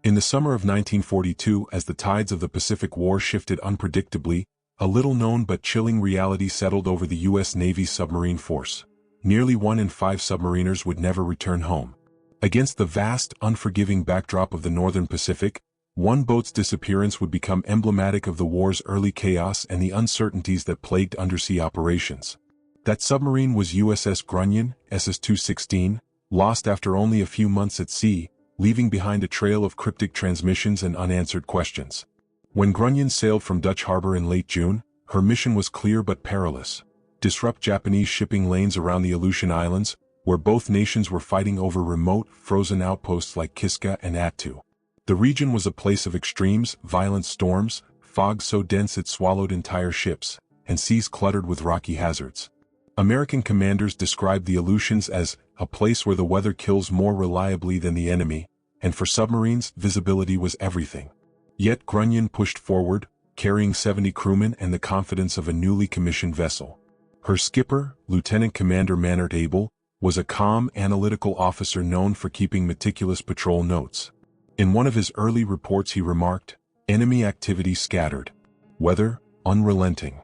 In the summer of 1942, as the tides of the Pacific War shifted unpredictably, a little-known but chilling reality settled over the U.S. Navy's submarine force. Nearly 1 in 5 submariners would never return home. Against the vast, unforgiving backdrop of the Northern Pacific, one boat's disappearance would become emblematic of the war's early chaos and the uncertainties that plagued undersea operations. That submarine was USS Grunion, SS-216, lost after only a few months at sea, leaving behind a trail of cryptic transmissions and unanswered questions. When Grunion sailed from Dutch Harbor in late June, her mission was clear but perilous: disrupt Japanese shipping lanes around the Aleutian Islands, where both nations were fighting over remote, frozen outposts like Kiska and Attu. The region was a place of extremes, violent storms, fog so dense it swallowed entire ships, and seas cluttered with rocky hazards. American commanders described the Aleutians as a place where the weather kills more reliably than the enemy, and for submarines, visibility was everything. Yet Grunion pushed forward, carrying 70 crewmen and the confidence of a newly commissioned vessel. Her skipper, Lieutenant Commander Mannert Abel, was a calm, analytical officer known for keeping meticulous patrol notes. In one of his early reports he remarked, "Enemy activity scattered. Weather, unrelenting."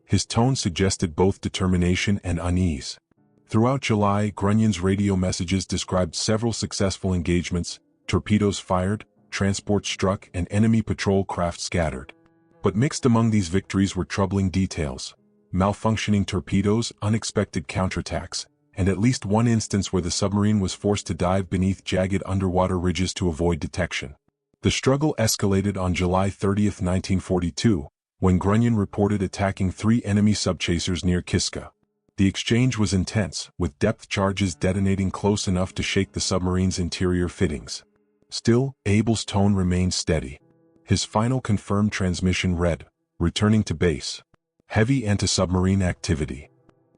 His tone suggested both determination and unease. Throughout July, Grunion's radio messages described several successful engagements: torpedoes fired, transport struck, and enemy patrol craft scattered. But mixed among these victories were troubling details: malfunctioning torpedoes, unexpected counterattacks, and at least one instance where the submarine was forced to dive beneath jagged underwater ridges to avoid detection. The struggle escalated on July 30, 1942, when Grunion reported attacking 3 enemy subchasers near Kiska. The exchange was intense, with depth charges detonating close enough to shake the submarine's interior fittings. Still, Abel's tone remained steady. His final confirmed transmission read, "Returning to base. Heavy anti-submarine activity."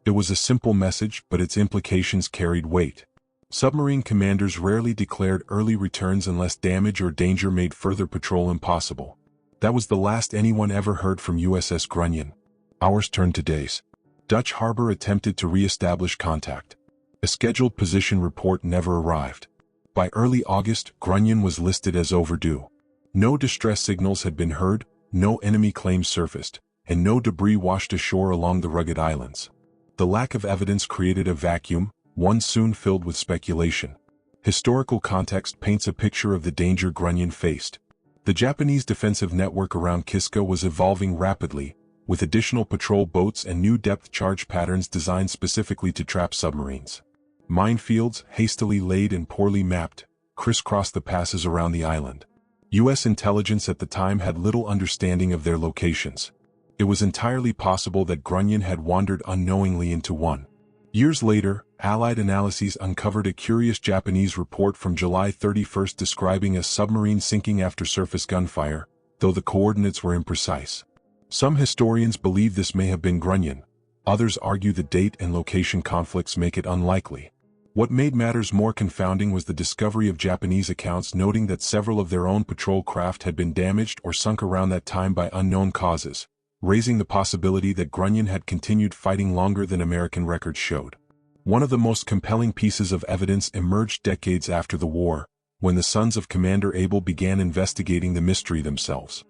It was a simple message, but its implications carried weight. Submarine commanders rarely declared early returns unless damage or danger made further patrol impossible. That was the last anyone ever heard from USS Grunion. Hours turned to days. Dutch Harbor attempted to re-establish contact. A scheduled position report never arrived. By early August, Grunion was listed as overdue. No distress signals had been heard, no enemy claims surfaced, and no debris washed ashore along the rugged islands. The lack of evidence created a vacuum, one soon filled with speculation. Historical context paints a picture of the danger Grunion faced. The Japanese defensive network around Kiska was evolving rapidly, with additional patrol boats and new depth charge patterns designed specifically to trap submarines. Minefields, hastily laid and poorly mapped, crisscrossed the passes around the island. U.S. intelligence at the time had little understanding of their locations. It was entirely possible that Grunion had wandered unknowingly into one. Years later, Allied analyses uncovered a curious Japanese report from July 31 describing a submarine sinking after surface gunfire, though the coordinates were imprecise. Some historians believe this may have been Grunion. Others argue the date and location conflicts make it unlikely. What made matters more confounding was the discovery of Japanese accounts noting that several of their own patrol craft had been damaged or sunk around that time by unknown causes, raising the possibility that Grunion had continued fighting longer than American records showed. One of the most compelling pieces of evidence emerged decades after the war, when the sons of Commander Abel began investigating the mystery themselves.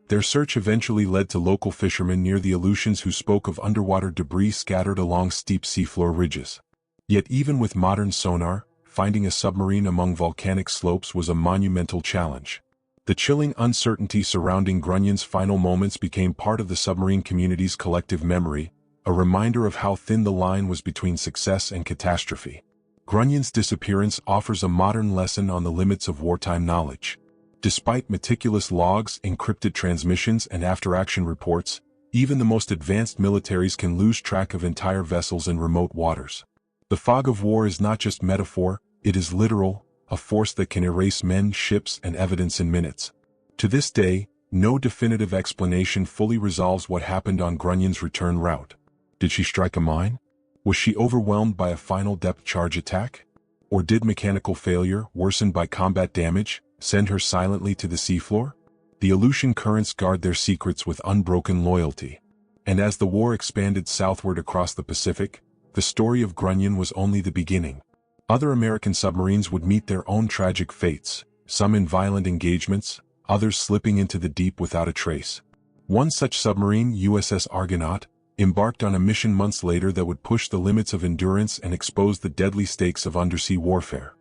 Their search eventually led to local fishermen near the Aleutians who spoke of underwater debris scattered along steep seafloor ridges. Yet even with modern sonar, finding a submarine among volcanic slopes was a monumental challenge. The chilling uncertainty surrounding Grunion's final moments became part of the submarine community's collective memory, a reminder of how thin the line was between success and catastrophe. Grunion's disappearance offers a modern lesson on the limits of wartime knowledge. Despite meticulous logs, encrypted transmissions, and after-action reports, even the most advanced militaries can lose track of entire vessels in remote waters. The fog of war is not just metaphor, it is literal, a force that can erase men, ships, and evidence in minutes. To this day, no definitive explanation fully resolves what happened on Grunion's return route. Did she strike a mine? Was she overwhelmed by a final depth charge attack? Or did mechanical failure, worsened by combat damage, send her silently to the seafloor? The Aleutian currents guard their secrets with unbroken loyalty. And as the war expanded southward across the Pacific, the story of Grunion was only the beginning. Other American submarines would meet their own tragic fates, some in violent engagements, others slipping into the deep without a trace. One such submarine, USS Argonaut, embarked on a mission months later that would push the limits of endurance and expose the deadly stakes of undersea warfare.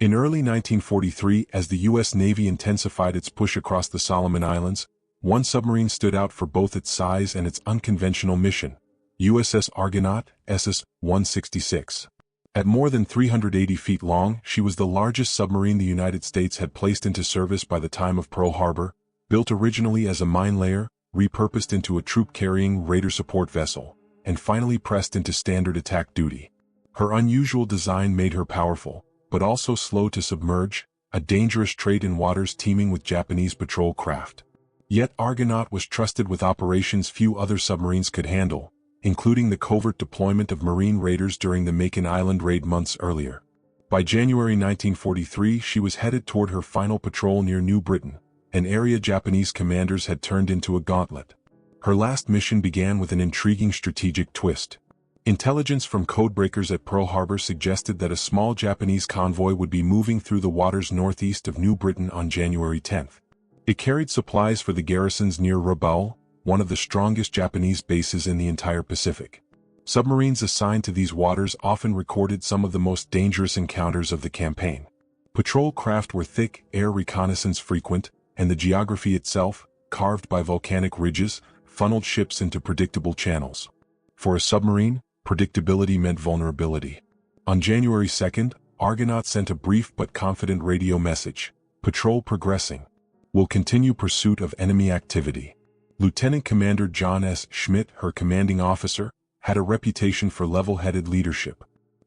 In early 1943, as the U.S. Navy intensified its push across the Solomon Islands, one submarine stood out for both its size and its unconventional mission: USS Argonaut, SS-166. At more than 380 feet long, she was the largest submarine the United States had placed into service by the time of Pearl Harbor, built originally as a mine layer, repurposed into a troop-carrying raider support vessel, and finally pressed into standard attack duty. Her unusual design made her powerful, but also slow to submerge, a dangerous trait in waters teeming with Japanese patrol craft. Yet Argonaut was trusted with operations few other submarines could handle, including the covert deployment of Marine raiders during the Makin Island raid months earlier. By January 1943, she was headed toward her final patrol near New Britain, an area Japanese commanders had turned into a gauntlet. Her last mission began with an intriguing strategic twist. Intelligence from codebreakers at Pearl Harbor suggested that a small Japanese convoy would be moving through the waters northeast of New Britain on January 10. It carried supplies for the garrisons near Rabaul, one of the strongest Japanese bases in the entire Pacific. Submarines assigned to these waters often recorded some of the most dangerous encounters of the campaign. Patrol craft were thick, air reconnaissance frequent, and the geography itself, carved by volcanic ridges, funneled ships into predictable channels. For a submarine, predictability meant vulnerability. On January 2nd, Argonaut sent a brief but confident radio message: "Patrol progressing. Will continue pursuit of enemy activity." Lieutenant Commander John S. Schmidt, her commanding officer, had a reputation for level-headed leadership.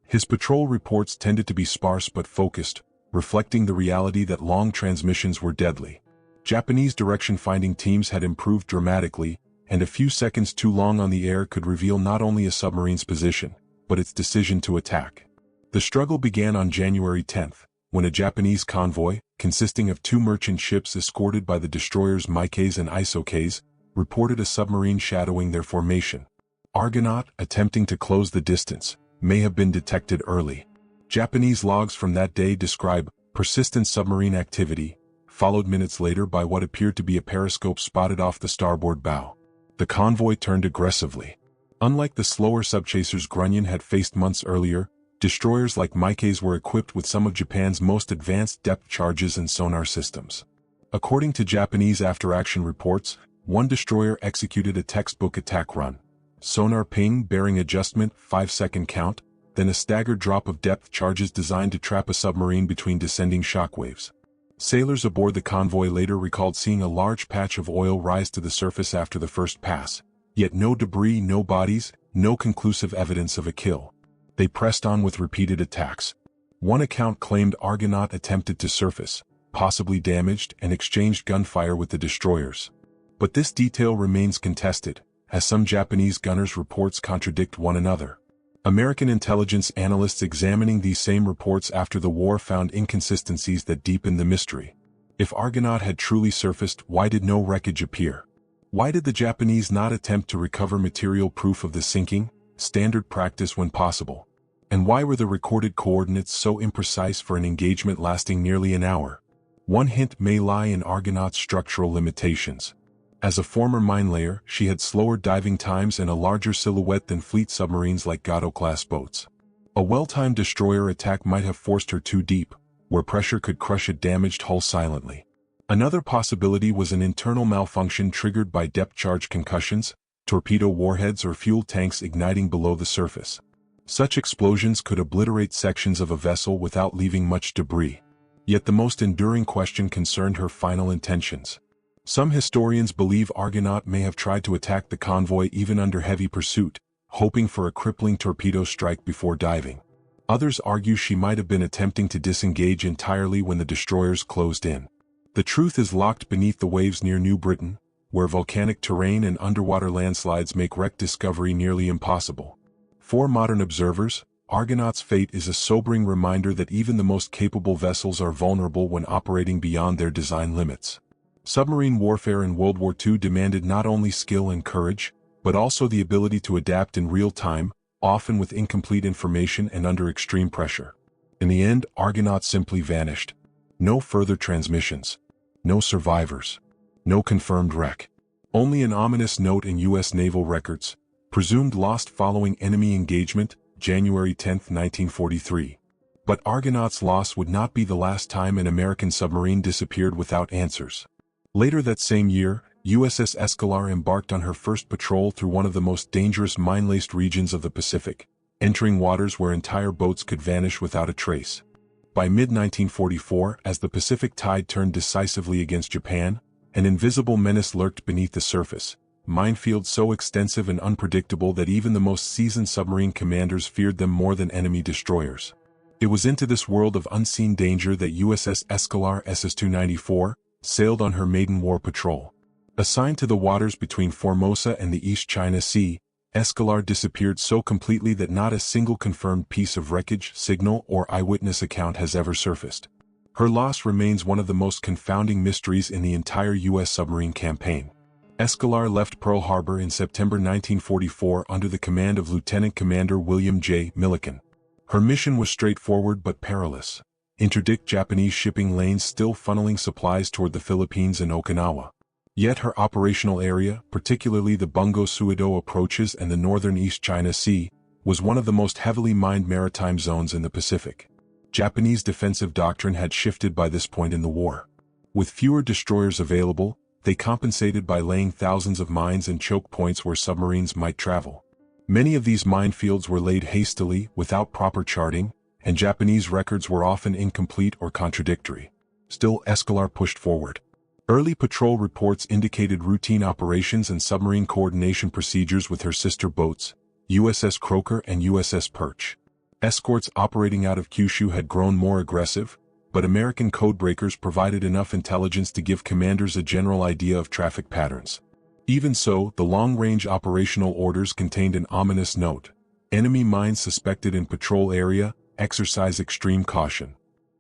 His patrol reports tended to be sparse but focused, reflecting the reality that long transmissions were deadly. Japanese direction-finding teams had improved dramatically, and a few seconds too long on the air could reveal not only a submarine's position, but its decision to attack. The struggle began on January 10th, when a Japanese convoy, consisting of 2 merchant ships escorted by the destroyers Maikaze and Isokaze, reported a submarine shadowing their formation. Argonaut, attempting to close the distance, may have been detected early. Japanese logs from that day describe persistent submarine activity, followed minutes later by what appeared to be a periscope spotted off the starboard bow. The convoy turned aggressively. Unlike the slower subchasers Grunion had faced months earlier, destroyers like Maikaze were equipped with some of Japan's most advanced depth charges and sonar systems. According to Japanese after-action reports, one destroyer executed a textbook attack run. Sonar ping, bearing adjustment, 5-second count, then a staggered drop of depth charges designed to trap a submarine between descending shockwaves. Sailors aboard the convoy later recalled seeing a large patch of oil rise to the surface after the first pass, yet no debris, no bodies, no conclusive evidence of a kill. They pressed on with repeated attacks. One account claimed Argonaut attempted to surface, possibly damaged, and exchanged gunfire with the destroyers. But this detail remains contested, as some Japanese gunners' reports contradict one another. American intelligence analysts examining these same reports after the war found inconsistencies that deepened the mystery. If Argonaut had truly surfaced, why did no wreckage appear? Why did the Japanese not attempt to recover material proof of the sinking, standard practice when possible? And why were the recorded coordinates so imprecise for an engagement lasting nearly an hour? One hint may lie in Argonaut's structural limitations. As a former mine layer, she had slower diving times and a larger silhouette than fleet submarines like Gado-class boats. A well-timed destroyer attack might have forced her too deep, where pressure could crush a damaged hull silently. Another possibility was an internal malfunction triggered by depth-charge concussions, torpedo warheads or fuel tanks igniting below the surface. Such explosions could obliterate sections of a vessel without leaving much debris. Yet the most enduring question concerned her final intentions. Some historians believe Argonaut may have tried to attack the convoy even under heavy pursuit, hoping for a crippling torpedo strike before diving. Others argue she might have been attempting to disengage entirely when the destroyers closed in. The truth is locked beneath the waves near New Britain, where volcanic terrain and underwater landslides make wreck discovery nearly impossible. For modern observers, Argonaut's fate is a sobering reminder that even the most capable vessels are vulnerable when operating beyond their design limits. Submarine warfare in World War II demanded not only skill and courage, but also the ability to adapt in real time, often with incomplete information and under extreme pressure. In the end, Argonaut simply vanished. No further transmissions. No survivors. No confirmed wreck. Only an ominous note in U.S. naval records, presumed lost following enemy engagement, January 10, 1943. But Argonaut's loss would not be the last time an American submarine disappeared without answers. Later that same year, USS Escalar embarked on her first patrol through one of the most dangerous mine-laced regions of the Pacific, entering waters where entire boats could vanish without a trace. By mid-1944, as the Pacific tide turned decisively against Japan, an invisible menace lurked beneath the surface, minefields so extensive and unpredictable that even the most seasoned submarine commanders feared them more than enemy destroyers. It was into this world of unseen danger that USS Escalar SS-294 sailed on her maiden war patrol. Assigned to the waters between Formosa and the East China Sea, Escalar disappeared so completely that not a single confirmed piece of wreckage, signal, or eyewitness account has ever surfaced. Her loss remains one of the most confounding mysteries in the entire U.S. submarine campaign. Escalar left Pearl Harbor in September 1944 under the command of Lieutenant Commander William J. Milliken. Her mission was straightforward but perilous: interdict Japanese shipping lanes still funneling supplies toward the Philippines and Okinawa. Yet her operational area, particularly the Bungo-Suido approaches and the northern East China Sea, was one of the most heavily mined maritime zones in the Pacific. Japanese defensive doctrine had shifted by this point in the war. With fewer destroyers available, they compensated by laying thousands of mines and choke points where submarines might travel. Many of these minefields were laid hastily, without proper charting, and Japanese records were often incomplete or contradictory. Still, Escalar pushed forward. Early patrol reports indicated routine operations and submarine coordination procedures with her sister boats, USS Croker and USS Perch. Escorts operating out of Kyushu had grown more aggressive, but American codebreakers provided enough intelligence to give commanders a general idea of traffic patterns. Even so, the long-range operational orders contained an ominous note: enemy mines suspected in patrol area, exercise extreme caution.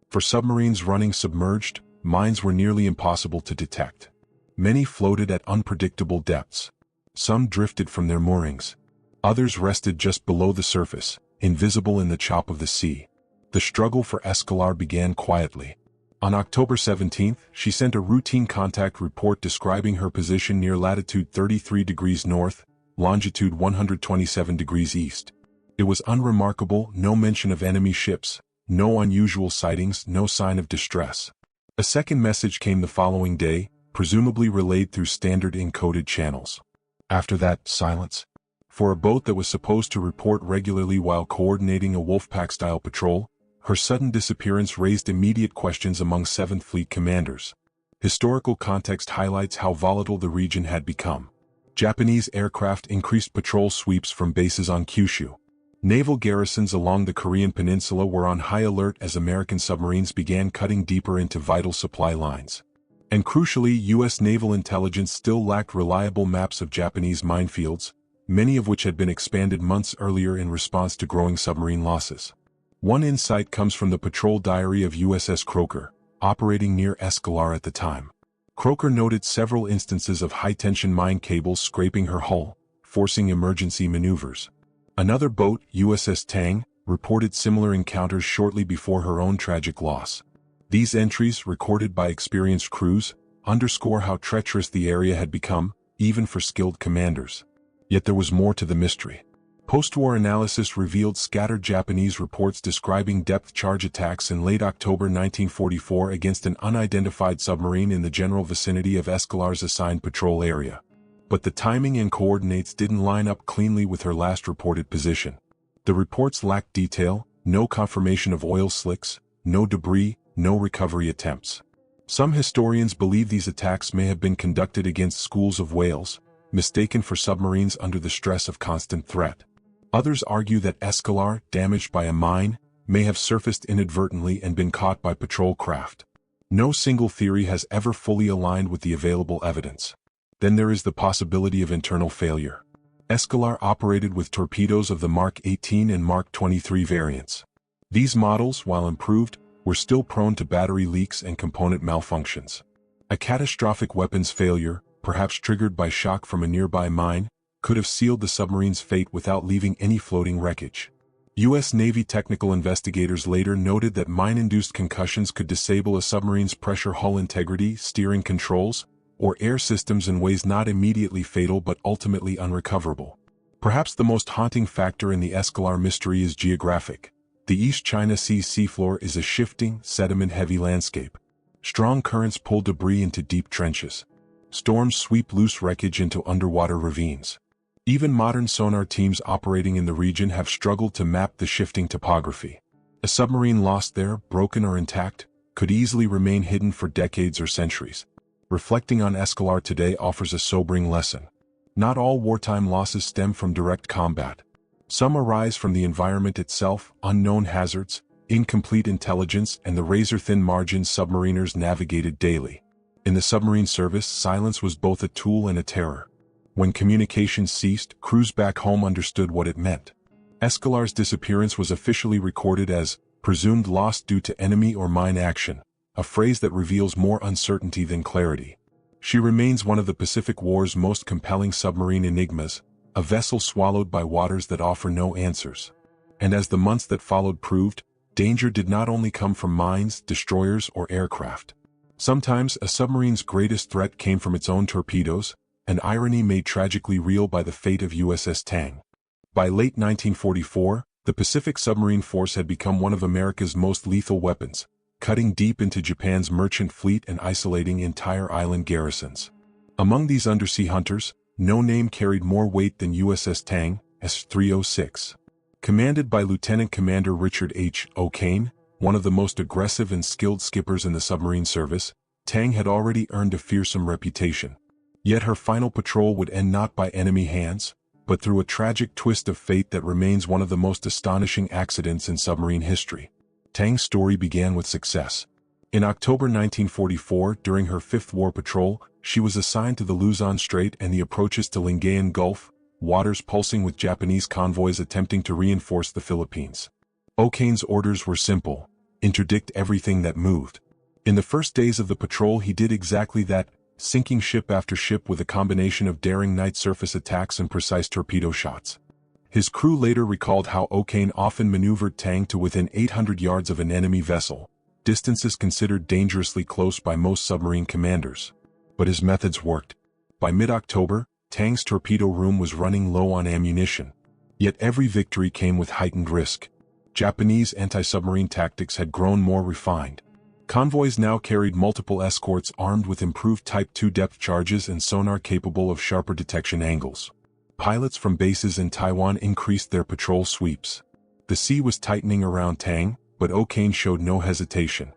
For submarines running submerged, mines were nearly impossible to detect. Many floated at unpredictable depths. Some drifted from their moorings. Others rested just below the surface, invisible in the chop of the sea. The struggle for Escalar began quietly. On October 17, she sent a routine contact report describing her position near latitude 33 degrees north, longitude 127 degrees east. It was unremarkable: no mention of enemy ships, no unusual sightings, no sign of distress. A second message came the following day, presumably relayed through standard encoded channels. After that, silence. For a boat that was supposed to report regularly while coordinating a Wolfpack-style patrol, her sudden disappearance raised immediate questions among 7th Fleet commanders. Historical context highlights how volatile the region had become. Japanese aircraft increased patrol sweeps from bases on Kyushu. Naval garrisons along the Korean peninsula were on high alert as American submarines began cutting deeper into vital supply lines. And crucially, U.S. naval intelligence still lacked reliable maps of Japanese minefields, many of which had been expanded months earlier in response to growing submarine losses. One insight comes from the patrol diary of USS Croker, operating near Escalar at the time. Croker noted several instances of high-tension mine cables scraping her hull, forcing emergency maneuvers. Another boat, USS Tang, reported similar encounters shortly before her own tragic loss. These entries, recorded by experienced crews, underscore how treacherous the area had become, even for skilled commanders. Yet there was more to the mystery. Post-war analysis revealed scattered Japanese reports describing depth charge attacks in late October 1944 against an unidentified submarine in the general vicinity of Escalar's assigned patrol area. But the timing and coordinates didn't line up cleanly with her last reported position. The reports lacked detail: no confirmation of oil slicks, no debris, no recovery attempts. Some historians believe these attacks may have been conducted against schools of whales, mistaken for submarines under the stress of constant threat. Others argue that Escalar, damaged by a mine, may have surfaced inadvertently and been caught by patrol craft. No single theory has ever fully aligned with the available evidence. Then there is the possibility of internal failure. Escalar operated with torpedoes of the Mark 18 and Mark 23 variants. These models, while improved, were still prone to battery leaks and component malfunctions. A catastrophic weapons failure, perhaps triggered by shock from a nearby mine, could have sealed the submarine's fate without leaving any floating wreckage. U.S. Navy technical investigators later noted that mine-induced concussions could disable a submarine's pressure hull integrity, steering controls, or air systems in ways not immediately fatal but ultimately unrecoverable. Perhaps the most haunting factor in the Escalar mystery is geographic. The East China Sea's seafloor is a shifting, sediment-heavy landscape. Strong currents pull debris into deep trenches. Storms sweep loose wreckage into underwater ravines. Even modern sonar teams operating in the region have struggled to map the shifting topography. A submarine lost there, broken or intact, could easily remain hidden for decades or centuries. Reflecting on Escalar today offers a sobering lesson. Not all wartime losses stem from direct combat. Some arise from the environment itself, unknown hazards, incomplete intelligence, and the razor-thin margins submariners navigated daily. In the submarine service, silence was both a tool and a terror. When communications ceased, crews back home understood what it meant. Escalar's disappearance was officially recorded as presumed lost due to enemy or mine action, a phrase that reveals more uncertainty than clarity. She remains one of the Pacific War's most compelling submarine enigmas, a vessel swallowed by waters that offer no answers. And as the months that followed proved, danger did not only come from mines, destroyers, or aircraft. Sometimes a submarine's greatest threat came from its own torpedoes, an irony made tragically real by the fate of USS Tang. By late 1944, the Pacific Submarine Force had become one of America's most lethal weapons, cutting deep into Japan's merchant fleet and isolating entire island garrisons. Among these undersea hunters, no name carried more weight than USS Tang, S-306. Commanded by Lieutenant Commander Richard H. O'Kane, one of the most aggressive and skilled skippers in the submarine service, Tang had already earned a fearsome reputation. Yet her final patrol would end not by enemy hands, but through a tragic twist of fate that remains one of the most astonishing accidents in submarine history. Tang's story began with success. In October 1944, during her fifth war patrol, she was assigned to the Luzon Strait and the approaches to Lingayen Gulf, waters pulsing with Japanese convoys attempting to reinforce the Philippines. O'Kane's orders were simple: interdict everything that moved. In the first days of the patrol he did exactly that, sinking ship after ship with a combination of daring night surface attacks and precise torpedo shots. His crew later recalled how O'Kane often maneuvered Tang to within 800 yards of an enemy vessel, distances considered dangerously close by most submarine commanders. But his methods worked. By mid-October, Tang's torpedo room was running low on ammunition. Yet every victory came with heightened risk. Japanese anti-submarine tactics had grown more refined. Convoys now carried multiple escorts armed with improved Type 2 depth charges and sonar capable of sharper detection angles. Pilots from bases in Taiwan increased their patrol sweeps. The sea was tightening around Tang, but O'Kane showed no hesitation.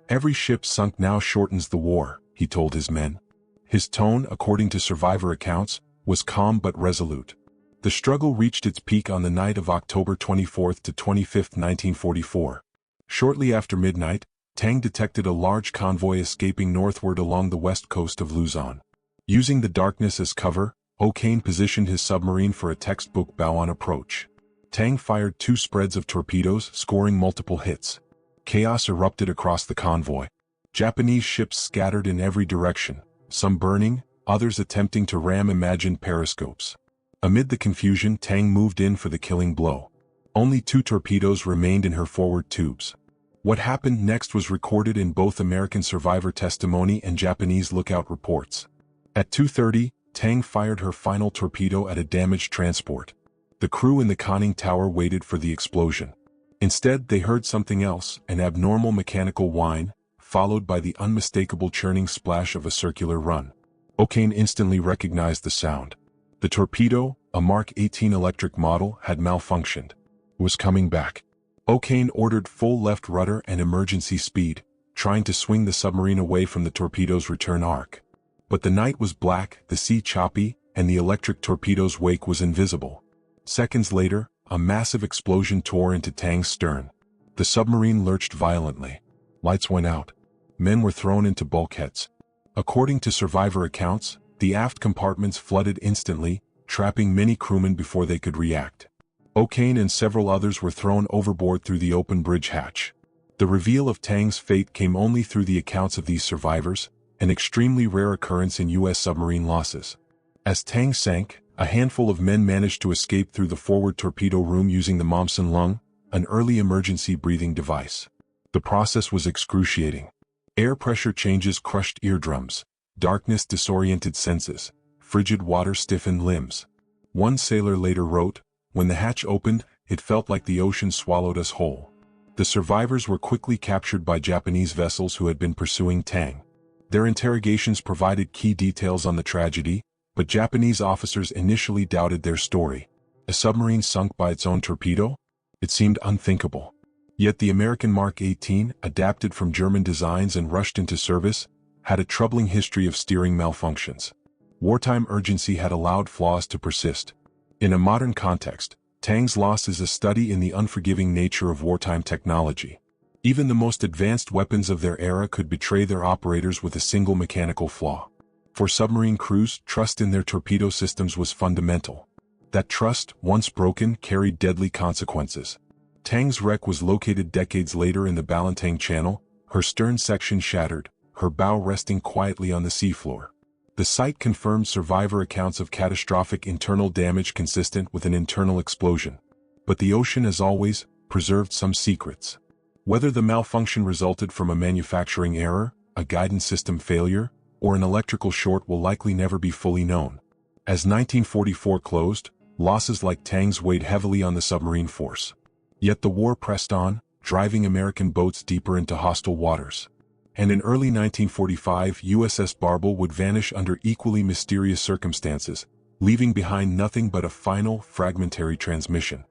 "Every ship sunk now shortens the war," he told his men. His tone, according to survivor accounts, was calm but resolute. The struggle reached its peak on the night of October 24 to 25, 1944. Shortly after midnight, Tang detected a large convoy escaping northward along the west coast of Luzon. Using the darkness as cover, O'Kane positioned his submarine for a textbook bow-on approach. Tang fired 2 spreads of torpedoes, scoring multiple hits. Chaos erupted across the convoy. Japanese ships scattered in every direction, some burning, others attempting to ram imagined periscopes. Amid the confusion, Tang moved in for the killing blow. Only 2 torpedoes remained in her forward tubes. What happened next was recorded in both American survivor testimony and Japanese lookout reports. At 2:30, Tang fired her final torpedo at a damaged transport. The crew in the conning tower waited for the explosion. Instead, they heard something else, an abnormal mechanical whine, followed by the unmistakable churning splash of a circular run. O'Kane instantly recognized the sound. The torpedo, a Mark 18 electric model, had malfunctioned. It was coming back. O'Kane ordered full left rudder and emergency speed, trying to swing the submarine away from the torpedo's return arc. But the night was black, the sea choppy, and the electric torpedo's wake was invisible. Seconds later, a massive explosion tore into Tang's stern. The submarine lurched violently. Lights went out. Men were thrown into bulkheads. According to survivor accounts, the aft compartments flooded instantly, trapping many crewmen before they could react. O'Kane and several others were thrown overboard through the open bridge hatch. The reveal of Tang's fate came only through the accounts of these survivors, an extremely rare occurrence in U.S. submarine losses. As Tang sank, a handful of men managed to escape through the forward torpedo room using the Momsen lung, an early emergency breathing device. The process was excruciating. Air pressure changes crushed eardrums, darkness disoriented senses, frigid water stiffened limbs. One sailor later wrote, "When the hatch opened, it felt like the ocean swallowed us whole." The survivors were quickly captured by Japanese vessels who had been pursuing Tang. Their interrogations provided key details on the tragedy, but Japanese officers initially doubted their story. A submarine sunk by its own torpedo? It seemed unthinkable. Yet the American Mark 18, adapted from German designs and rushed into service, had a troubling history of steering malfunctions. Wartime urgency had allowed flaws to persist. In a modern context, Tang's loss is a study in the unforgiving nature of wartime technology. Even the most advanced weapons of their era could betray their operators with a single mechanical flaw. For submarine crews, trust in their torpedo systems was fundamental. That trust, once broken, carried deadly consequences. Tang's wreck was located decades later in the Ballantang Channel, her stern section shattered, her bow resting quietly on the seafloor. The site confirmed survivor accounts of catastrophic internal damage consistent with an internal explosion. But the ocean, as always, preserved some secrets. Whether the malfunction resulted from a manufacturing error, a guidance system failure, or an electrical short will likely never be fully known. As 1944 closed, losses like Tang's weighed heavily on the submarine force. Yet the war pressed on, driving American boats deeper into hostile waters. And in early 1945, USS Barble would vanish under equally mysterious circumstances, leaving behind nothing but a final, fragmentary transmission.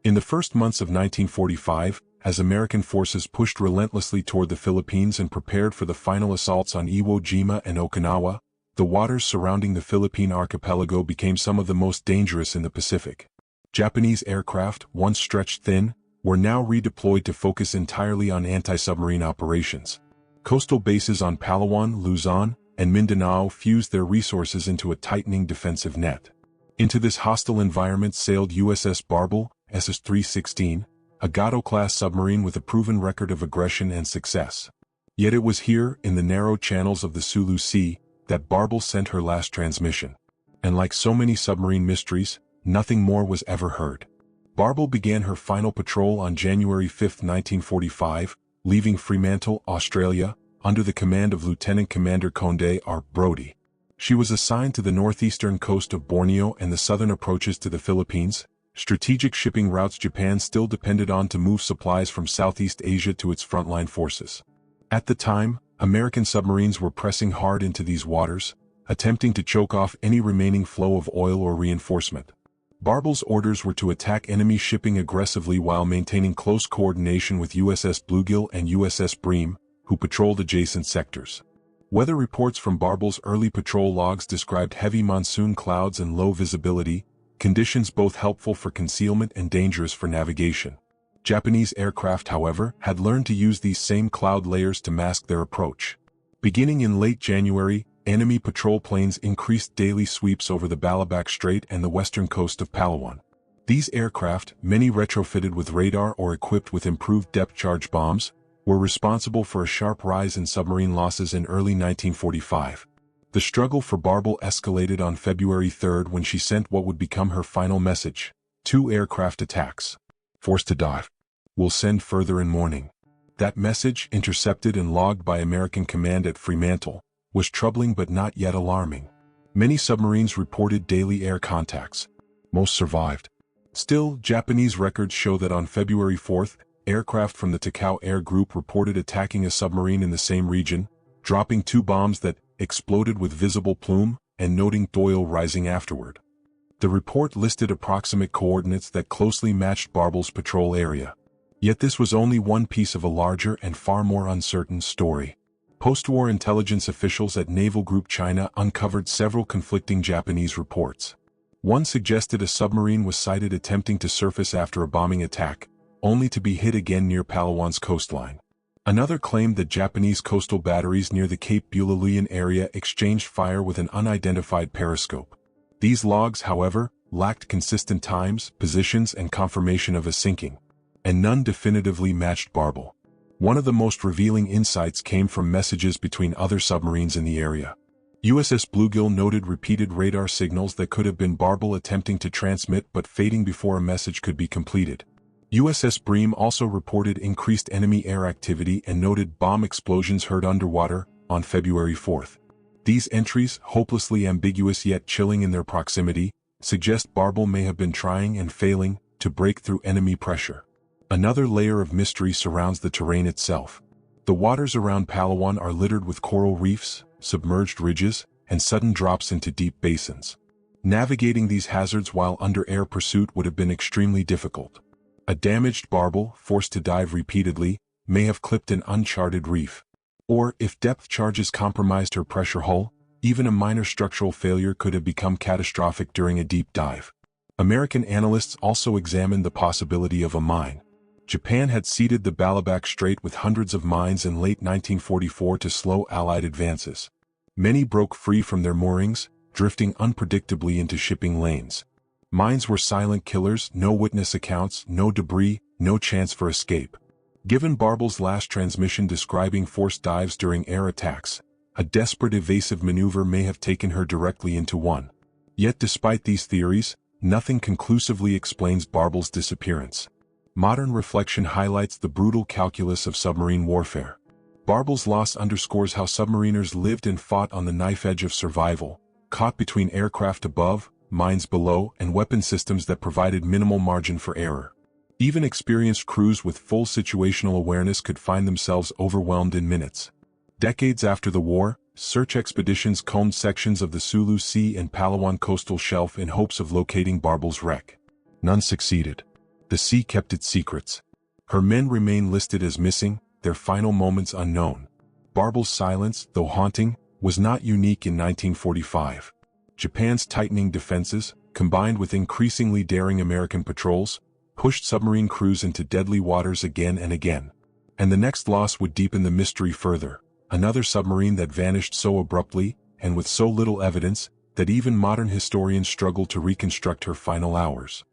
In the first months of 1945, as American forces pushed relentlessly toward the Philippines and prepared for the final assaults on Iwo Jima and Okinawa, the waters surrounding the Philippine archipelago became some of the most dangerous in the Pacific. Japanese aircraft, once stretched thin, were now redeployed to focus entirely on anti-submarine operations. Coastal bases on Palawan, Luzon, and Mindanao fused their resources into a tightening defensive net. Into this hostile environment sailed USS Barble, SS-316, a Gato-class submarine with a proven record of aggression and success. Yet it was here, in the narrow channels of the Sulu Sea, that Barble sent her last transmission. And like so many submarine mysteries, nothing more was ever heard. Barble began her final patrol on January 5, 1945, leaving Fremantle, Australia, under the command of Lieutenant Commander Conde R. Brodie. She was assigned to the northeastern coast of Borneo and the southern approaches to the Philippines, strategic shipping routes Japan still depended on to move supplies from Southeast Asia to its frontline forces. At the time, American submarines were pressing hard into these waters, attempting to choke off any remaining flow of oil or reinforcement. Barble's orders were to attack enemy shipping aggressively while maintaining close coordination with USS Bluegill and USS Bream, who patrolled adjacent sectors. Weather reports from Barble's early patrol logs described heavy monsoon clouds and low visibility, conditions both helpful for concealment and dangerous for navigation. Japanese aircraft, however, had learned to use these same cloud layers to mask their approach. Beginning in late January, enemy patrol planes increased daily sweeps over the Balabac Strait and the western coast of Palawan. These aircraft, many retrofitted with radar or equipped with improved depth-charge bombs, were responsible for a sharp rise in submarine losses in early 1945. The struggle for Barble escalated on February 3 when she sent what would become her final message: 2 aircraft attacks. Forced to dive. Will send further in morning. That message, intercepted and logged by American command at Fremantle, was troubling but not yet alarming. Many submarines reported daily air contacts. Most survived. Still, Japanese records show that on February 4, aircraft from the Takao Air Group reported attacking a submarine in the same region, dropping 2 bombs that exploded with visible plume, and noting oil rising afterward. The report listed approximate coordinates that closely matched Barble's patrol area. Yet this was only one piece of a larger and far more uncertain story. Post-war intelligence officials at Naval Group China uncovered several conflicting Japanese reports. One suggested a submarine was sighted attempting to surface after a bombing attack, only to be hit again near Palawan's coastline. Another claimed that Japanese coastal batteries near the Cape Bulalian area exchanged fire with an unidentified periscope. These logs, however, lacked consistent times, positions, and confirmation of a sinking, and none definitively matched Barble. One of the most revealing insights came from messages between other submarines in the area. USS Bluegill noted repeated radar signals that could have been Barble attempting to transmit but fading before a message could be completed. USS Bream also reported increased enemy air activity and noted bomb explosions heard underwater on February 4. These entries, hopelessly ambiguous yet chilling in their proximity, suggest Barble may have been trying and failing to break through enemy pressure. Another layer of mystery surrounds the terrain itself. The waters around Palawan are littered with coral reefs, submerged ridges, and sudden drops into deep basins. Navigating these hazards while under air pursuit would have been extremely difficult. A damaged Barble, forced to dive repeatedly, may have clipped an uncharted reef. Or, if depth charges compromised her pressure hull, even a minor structural failure could have become catastrophic during a deep dive. American analysts also examined the possibility of a mine. Japan had seeded the Balabac Strait with hundreds of mines in late 1944 to slow Allied advances. Many broke free from their moorings, drifting unpredictably into shipping lanes. Mines were silent killers, no witness accounts, no debris, no chance for escape. Given Barble's last transmission describing forced dives during air attacks, a desperate evasive maneuver may have taken her directly into one. Yet despite these theories, nothing conclusively explains Barble's disappearance. Modern reflection highlights the brutal calculus of submarine warfare. Barble's loss underscores how submariners lived and fought on the knife edge of survival, caught between aircraft above, mines below, and weapon systems that provided minimal margin for error. Even experienced crews with full situational awareness could find themselves overwhelmed in minutes. Decades after the war, search expeditions combed sections of the Sulu Sea and Palawan coastal shelf in hopes of locating Barble's wreck. None succeeded. The sea kept its secrets. Her men remain listed as missing, their final moments unknown. Barble's silence, though haunting, was not unique in 1945. Japan's tightening defenses, combined with increasingly daring American patrols, pushed submarine crews into deadly waters again and again. And the next loss would deepen the mystery further. Another submarine that vanished so abruptly, and with so little evidence, that even modern historians struggle to reconstruct her final hours.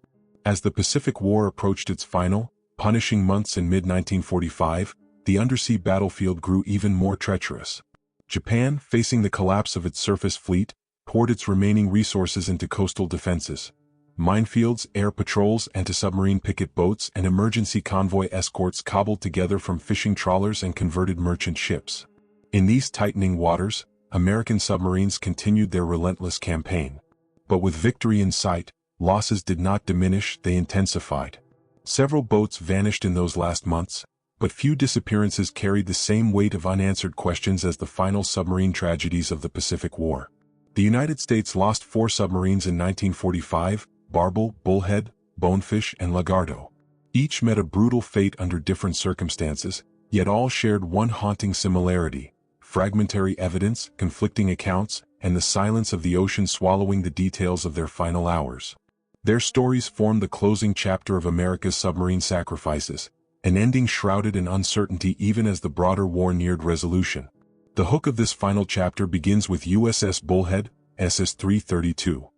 As the Pacific War approached its final, punishing months in mid-1945, the undersea battlefield grew even more treacherous. Japan, facing the collapse of its surface fleet, poured its remaining resources into coastal defenses. Minefields, air patrols, anti-submarine picket boats, and emergency convoy escorts cobbled together from fishing trawlers and converted merchant ships. In these tightening waters, American submarines continued their relentless campaign. But with victory in sight, losses did not diminish, they intensified. Several boats vanished in those last months, but few disappearances carried the same weight of unanswered questions as the final submarine tragedies of the Pacific War. The United States lost 4 submarines in 1945, Barble, Bullhead, Bonefish, and Lagardo. Each met a brutal fate under different circumstances, yet all shared one haunting similarity: fragmentary evidence, conflicting accounts, and the silence of the ocean swallowing the details of their final hours. Their stories form the closing chapter of America's submarine sacrifices, an ending shrouded in uncertainty even as the broader war neared resolution. The hook of this final chapter begins with USS Bullhead, SS-332.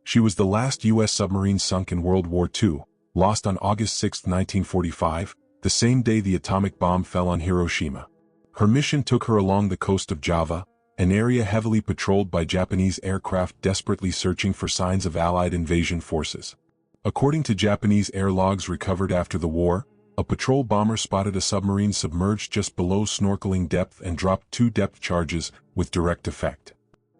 She was the last U.S. submarine sunk in World War II, lost on August 6, 1945, the same day the atomic bomb fell on Hiroshima. Her mission took her along the coast of Java, an area heavily patrolled by Japanese aircraft desperately searching for signs of Allied invasion forces. According to Japanese air logs recovered after the war, a patrol bomber spotted a submarine submerged just below snorkeling depth and dropped 2 depth charges with direct effect.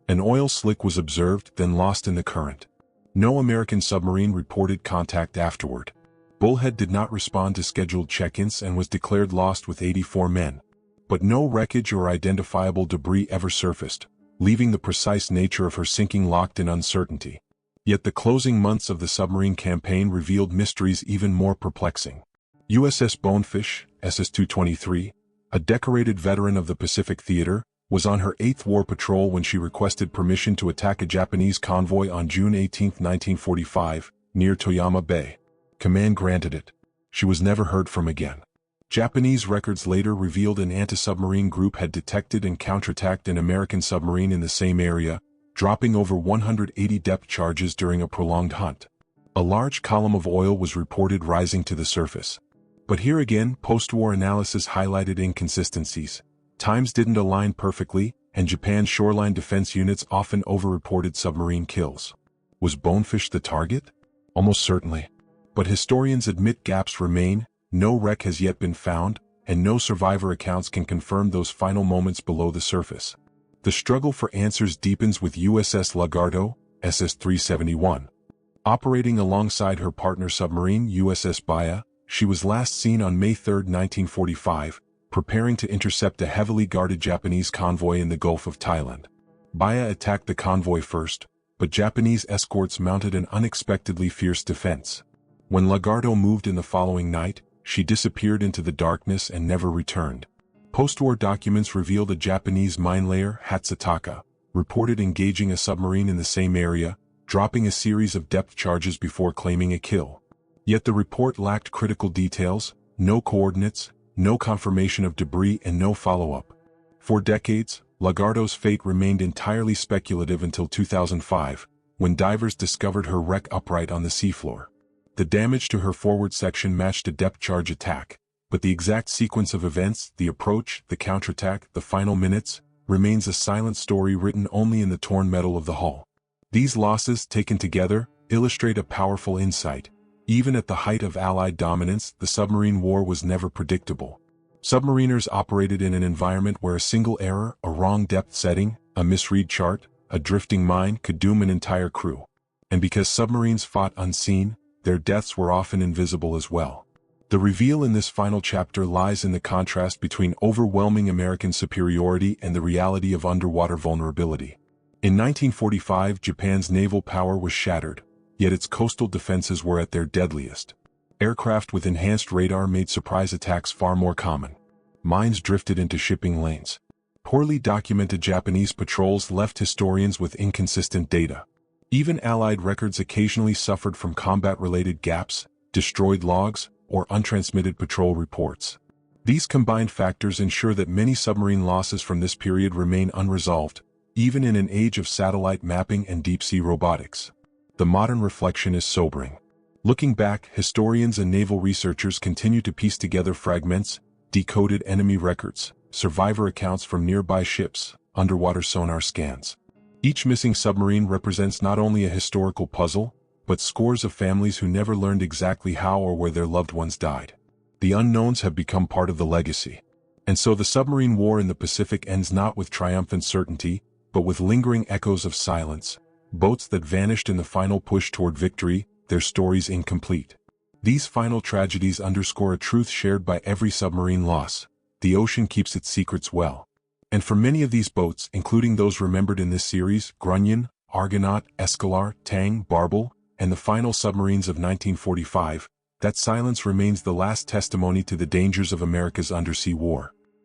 An oil slick was observed, then lost in the current. No American submarine reported contact afterward. Bullhead did not respond to scheduled check-ins and was declared lost with 84 men. But no wreckage or identifiable debris ever surfaced, leaving the precise nature of her sinking locked in uncertainty. Yet the closing months of the submarine campaign revealed mysteries even more perplexing. USS Bonefish, SS-223, a decorated veteran of the Pacific Theater, was on her 8th war patrol when she requested permission to attack a Japanese convoy on June 18, 1945, near Toyama Bay. Command granted it. She was never heard from again. Japanese records later revealed an anti-submarine group had detected and counterattacked an American submarine in the same area, dropping over 180 depth charges during a prolonged hunt. A large column of oil was reported rising to the surface. But here again, post-war analysis highlighted inconsistencies. Times didn't align perfectly, and Japan's shoreline defense units often overreported submarine kills. Was Bonefish the target? Almost certainly. But historians admit gaps remain, no wreck has yet been found, and no survivor accounts can confirm those final moments below the surface. The struggle for answers deepens with USS Lagarto, SS-371. Operating alongside her partner submarine USS WWII, she was last seen on May 3, 1945, preparing to intercept a heavily guarded Japanese convoy in the Gulf of Thailand. WWII attacked the convoy first, but Japanese escorts mounted an unexpectedly fierce defense. When Lagarto moved in the following night, she disappeared into the darkness and never returned. Post-war documents revealed a Japanese mine layer, Hatsutaka, reported engaging a submarine in the same area, dropping a series of depth charges before claiming a kill. Yet the report lacked critical details, no coordinates, no confirmation of debris, and no follow-up. For decades, Lagarto's fate remained entirely speculative until 2005, when divers discovered her wreck upright on the seafloor. The damage to her forward section matched a depth charge attack, but the exact sequence of events, the approach, the counterattack, the final minutes, remains a silent story written only in the torn metal of the hull. These losses, taken together, illustrate a powerful insight. Even at the height of Allied dominance, the submarine war was never predictable. Submariners operated in an environment where a single error, a wrong depth setting, a misread chart, a drifting mine could doom an entire crew. And because submarines fought unseen, their deaths were often invisible as well. The reveal in this final chapter lies in the contrast between overwhelming American superiority and the reality of underwater vulnerability. In 1945, Japan's naval power was shattered, yet its coastal defenses were at their deadliest. Aircraft with enhanced radar made surprise attacks far more common. Mines drifted into shipping lanes. Poorly documented Japanese patrols left historians with inconsistent data. Even Allied records occasionally suffered from combat-related gaps, destroyed logs, or untransmitted patrol reports. These combined factors ensure that many submarine losses from this period remain unresolved, even in an age of satellite mapping and deep-sea robotics. The modern reflection is sobering. Looking back, historians and naval researchers continue to piece together fragments, decoded enemy records, survivor accounts from nearby ships, underwater sonar scans. Each missing submarine represents not only a historical puzzle, but scores of families who never learned exactly how or where their loved ones died. The unknowns have become part of the legacy. And so the submarine war in the Pacific ends not with triumphant certainty, but with lingering echoes of silence, boats that vanished in the final push toward victory, their stories incomplete. These final tragedies underscore a truth shared by every submarine loss: the ocean keeps its secrets well. And for many of these boats, including those remembered in this series, Grunion, Argonaut, Escalar, Tang, Barbel, and the final submarines of 1945, that silence remains the last testimony to the dangers of America's undersea war.